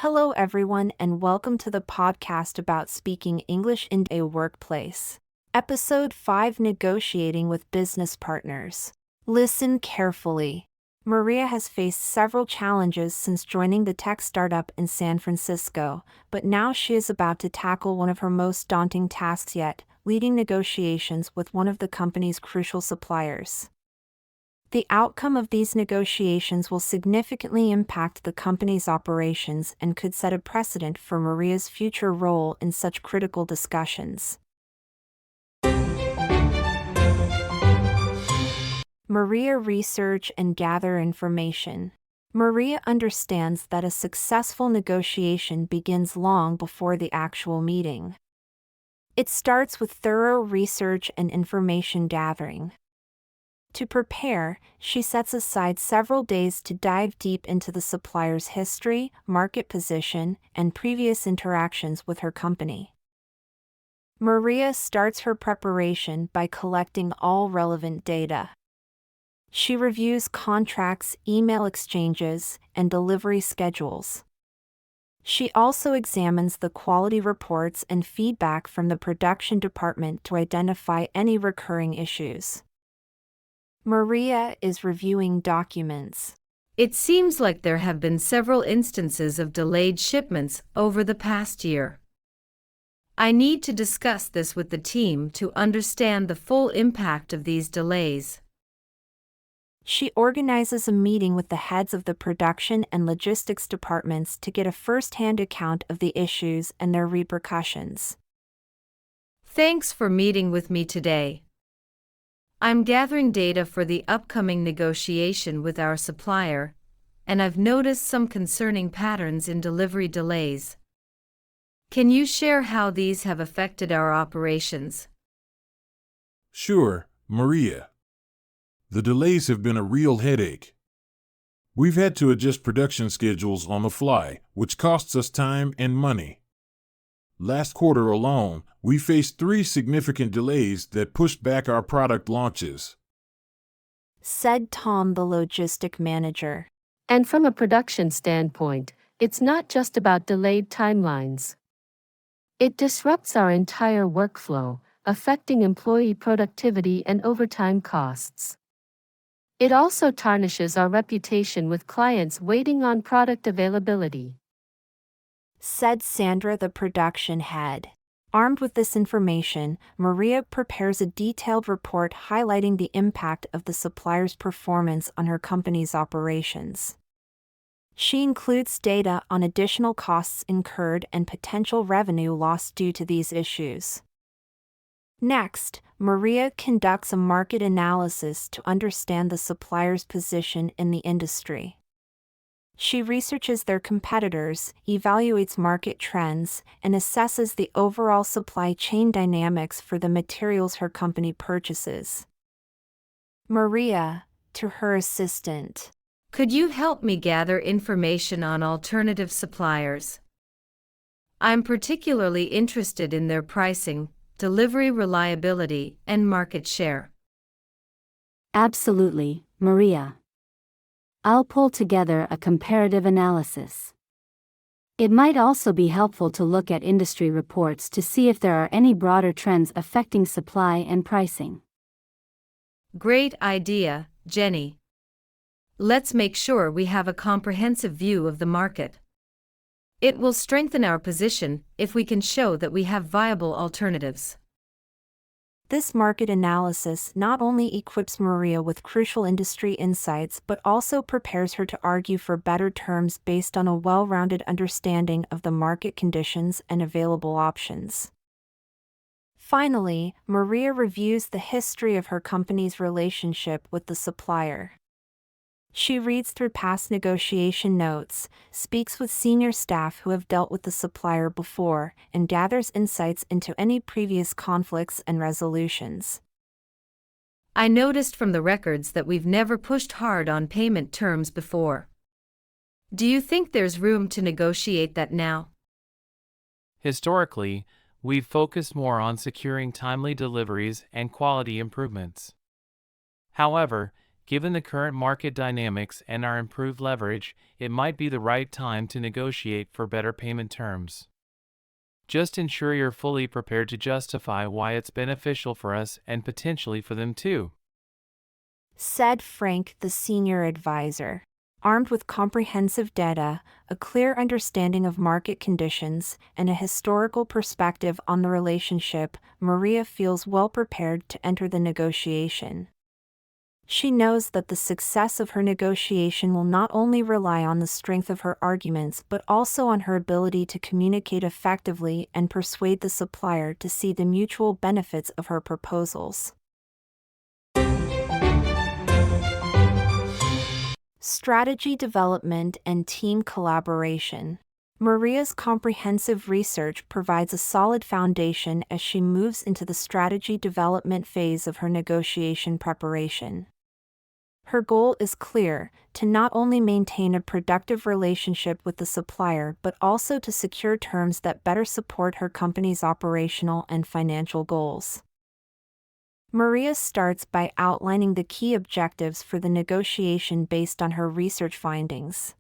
Hello, everyone, and welcome to the podcast about speaking English in a workplace. Episode 5: Negotiating with Business Partners. Listen carefully. Maria has faced several challenges since joining the tech startup in San Francisco, but now she is about to tackle one of her most daunting tasks yet, leading negotiations with one of the company's crucial suppliers. The outcome of these negotiations will significantly impact the company's operations and could set a precedent for Maria's future role in such critical discussions. Maria research and gather information. Maria understands that a successful negotiation begins long before the actual meeting. It starts with thorough research and information gathering. To prepare, she sets aside several days to dive deep into the supplier's history, market position, and previous interactions with her company. Maria starts her preparation by collecting all relevant data. She reviews contracts, email exchanges, and delivery schedules. She also examines the quality reports and feedback from the production department to identify any recurring issues. Maria is reviewing documents. It seems like there have been several instances of delayed shipments over the past year. I need to discuss this with the team to understand the full impact of these delays. She organizes a meeting with the heads of the production and logistics departments to get a first-hand account of the issues and their repercussions. Thanks for meeting with me today. I'm gathering data for the upcoming negotiation with our supplier, and I've noticed some concerning patterns in delivery delays. Can you share how these have affected our operations? Sure, Maria. The delays have been a real headache. We've had to adjust production schedules on the fly, which costs us time and money. Last quarter alone, we faced 3 significant delays that pushed back our product launches, said Tom, the logistic manager. And from a production standpoint, it's not just about delayed timelines. It disrupts our entire workflow, affecting employee productivity and overtime costs. It also tarnishes our reputation with clients waiting on product availability, said Sandra, the production head. Armed with this information, Maria prepares a detailed report highlighting the impact of the supplier's performance on her company's operations. She includes data on additional costs incurred and potential revenue lost due to these issues. Next, Maria conducts a market analysis to understand the supplier's position in the industry. She researches their competitors, evaluates market trends, and assesses the overall supply chain dynamics for the materials her company purchases. Maria, to her assistant. Could you help me gather information on alternative suppliers? I'm particularly interested in their pricing, delivery reliability, and market share. Absolutely, Maria. I'll pull together a comparative analysis. It might also be helpful to look at industry reports to see if there are any broader trends affecting supply and pricing. Great idea, Jenny. Let's make sure we have a comprehensive view of the market. It will strengthen our position if we can show that we have viable alternatives. This market analysis not only equips Maria with crucial industry insights but also prepares her to argue for better terms based on a well-rounded understanding of the market conditions and available options. Finally, Maria reviews the history of her company's relationship with the supplier. She reads through past negotiation notes, speaks with senior staff who have dealt with the supplier before, and gathers insights into any previous conflicts and resolutions. I noticed from the records that we've never pushed hard on payment terms before. Do you think there's room to negotiate that now? Historically, we've focused more on securing timely deliveries and quality improvements. However, Given the current market dynamics and our improved leverage, it might be the right time to negotiate for better payment terms. Just ensure you're fully prepared to justify why it's beneficial for us and potentially for them too," said Frank, the senior advisor. Armed with comprehensive data, a clear understanding of market conditions, and a historical perspective on the relationship, Maria feels well prepared to enter the negotiation. She knows that the success of her negotiation will not only rely on the strength of her arguments but also on her ability to communicate effectively and persuade the supplier to see the mutual benefits of her proposals. Strategy development and team collaboration. Maria's comprehensive research provides a solid foundation as she moves into the strategy development phase of her negotiation preparation. Her goal is clear: to not only maintain a productive relationship with the supplier but also to secure terms that better support her company's operational and financial goals. Maria starts by outlining the key objectives for the negotiation based on her research findings.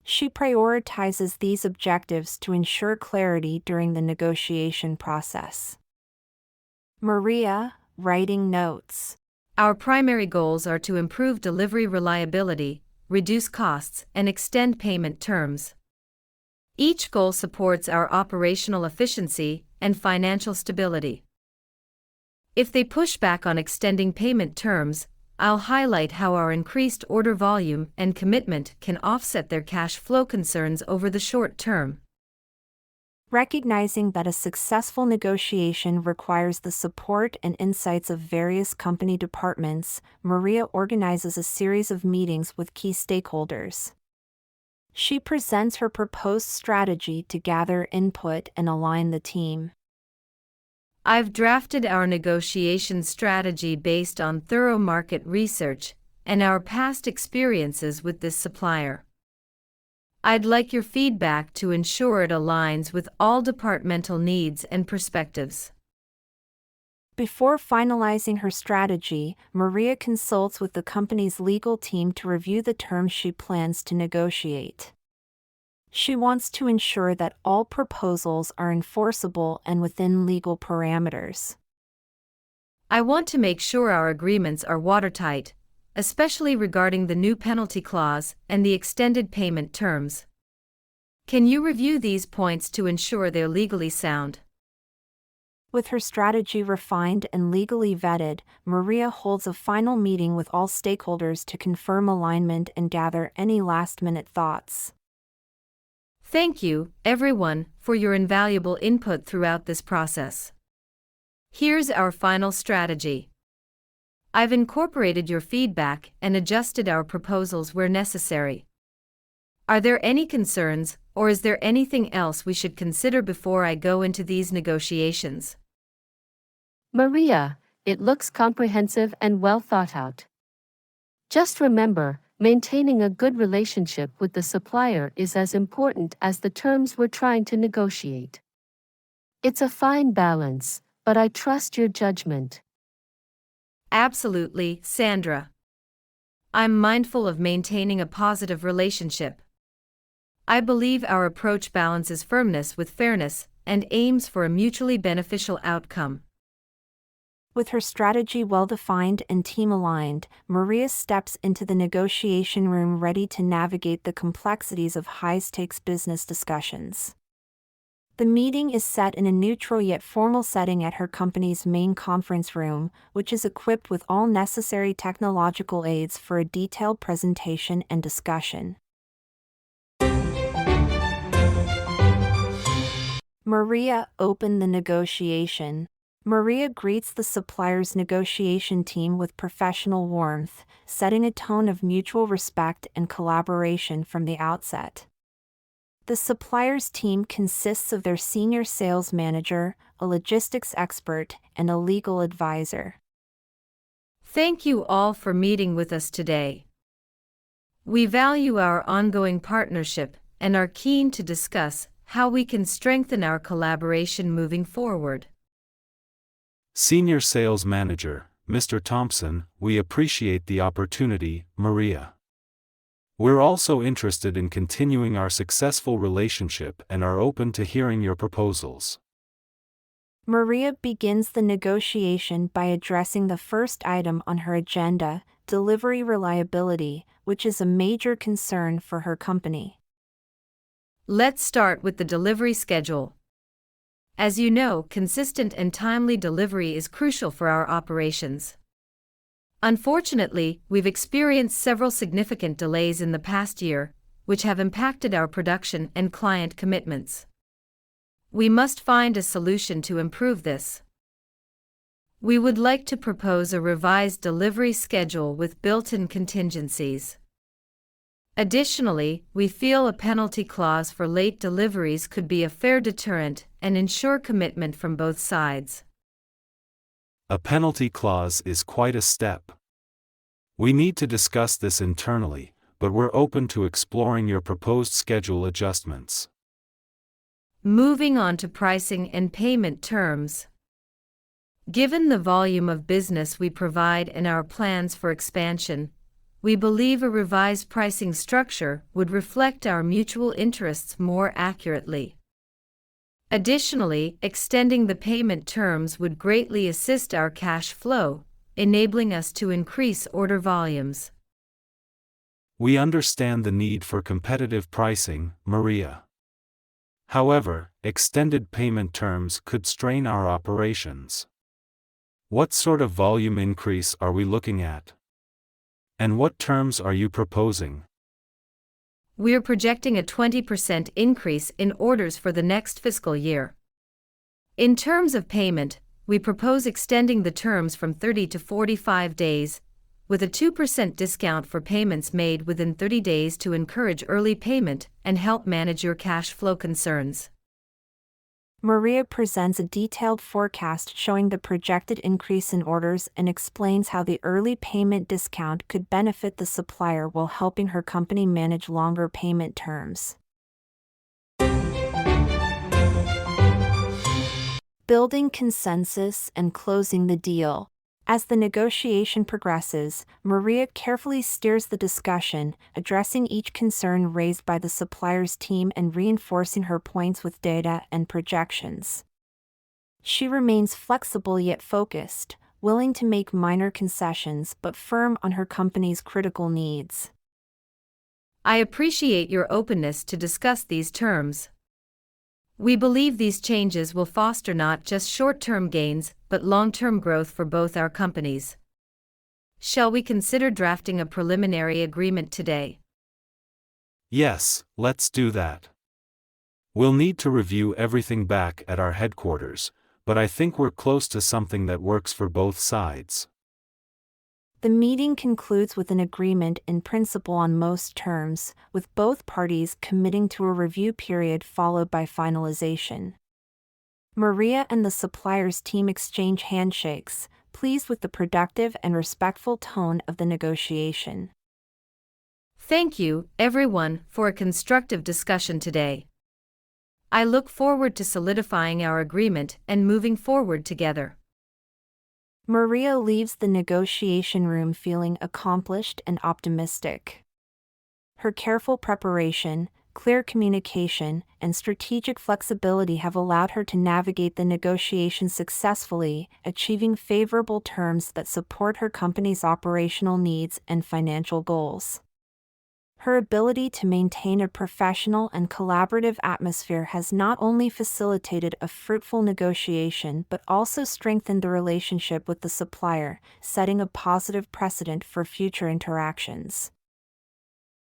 She prioritizes these objectives to ensure clarity during the negotiation process. Maria, writing notes. Our primary goals are to improve delivery reliability, reduce costs, and extend payment terms. Each goal supports our operational efficiency and financial stability. If they push back on extending payment terms, I'll highlight how our increased order volume and commitment can offset their cash flow concerns over the short term. Recognizing that a successful negotiation requires the support and insights of various company departments, Maria organizes a series of meetings with key stakeholders. She presents her proposed strategy to gather input and align the team. I've drafted our negotiation strategy based on thorough market research and our past experiences with this supplier. I'd like your feedback to ensure it aligns with all departmental needs and perspectives. Before finalizing her strategy, Maria consults with the company's legal team to review the terms she plans to negotiate. She wants to ensure that all proposals are enforceable and within legal parameters. I want to make sure our agreements are watertight, especially regarding the new penalty clause and the extended payment terms. Can you review these points to ensure they're legally sound? With her strategy refined and legally vetted, Maria holds a final meeting with all stakeholders to confirm alignment and gather any last-minute thoughts. Thank you, everyone, for your invaluable input throughout this process. Here's our final strategy. I've incorporated your feedback and adjusted our proposals where necessary. Are there any concerns, or is there anything else we should consider before I go into these negotiations? Maria, it looks comprehensive and well thought out. Just remember, maintaining a good relationship with the supplier is as important as the terms we're trying to negotiate. It's a fine balance, but I trust your judgment. Absolutely, Sandra. I'm mindful of maintaining a positive relationship. I believe our approach balances firmness with fairness and aims for a mutually beneficial outcome. With her strategy well-defined and team-aligned, Maria steps into the negotiation room ready to navigate the complexities of high-stakes business discussions. The meeting is set in a neutral yet formal setting at her company's main conference room, which is equipped with all necessary technological aids for a detailed presentation and discussion. Maria opened the negotiation. Maria greets the supplier's negotiation team with professional warmth, setting a tone of mutual respect and collaboration from the outset. The supplier's team consists of their senior sales manager, a logistics expert, and a legal advisor. Thank you all for meeting with us today. We value our ongoing partnership and are keen to discuss how we can strengthen our collaboration moving forward. Senior Sales Manager, Mr. Thompson, we appreciate the opportunity, Maria. We're also interested in continuing our successful relationship and are open to hearing your proposals. Maria begins the negotiation by addressing the first item on her agenda, delivery reliability, which is a major concern for her company. Let's start with the delivery schedule. As you know, consistent and timely delivery is crucial for our operations. Unfortunately, we've experienced several significant delays in the past year, which have impacted our production and client commitments. We must find a solution to improve this. We would like to propose a revised delivery schedule with built-in contingencies. Additionally, we feel a penalty clause for late deliveries could be a fair deterrent and ensure commitment from both sides. A penalty clause is quite a step. We need to discuss this internally, but we're open to exploring your proposed schedule adjustments. Moving on to pricing and payment terms. Given the volume of business we provide and our plans for expansion, we believe a revised pricing structure would reflect our mutual interests more accurately. Additionally, extending the payment terms would greatly assist our cash flow, enabling us to increase order volumes. We understand the need for competitive pricing, Maria. However, extended payment terms could strain our operations. What sort of volume increase are we looking at? And what terms are you proposing? We're projecting a 20% increase in orders for the next fiscal year. In terms of payment, we propose extending the terms from 30 to 45 days, with a 2% discount for payments made within 30 days to encourage early payment and help manage your cash flow concerns. Maria presents a detailed forecast showing the projected increase in orders and explains how the early payment discount could benefit the supplier while helping her company manage longer payment terms. Building consensus and closing the deal. As the negotiation progresses, Maria carefully steers the discussion, addressing each concern raised by the supplier's team and reinforcing her points with data and projections. She remains flexible yet focused, willing to make minor concessions but firm on her company's critical needs. I appreciate your openness to discuss these terms. We believe these changes will foster not just short-term gains, but long-term growth for both our companies. Shall we consider drafting a preliminary agreement today? Yes, let's do that. We'll need to review everything back at our headquarters, but I think we're close to something that works for both sides. The meeting concludes with an agreement in principle on most terms, with both parties committing to a review period followed by finalization. Maria and the supplier's team exchange handshakes, pleased with the productive and respectful tone of the negotiation. Thank you, everyone, for a constructive discussion today. I look forward to solidifying our agreement and moving forward together. Maria leaves the negotiation room feeling accomplished and optimistic. Her careful preparation, clear communication, and strategic flexibility have allowed her to navigate the negotiation successfully, achieving favorable terms that support her company's operational needs and financial goals. Her ability to maintain a professional and collaborative atmosphere has not only facilitated a fruitful negotiation but also strengthened the relationship with the supplier, setting a positive precedent for future interactions.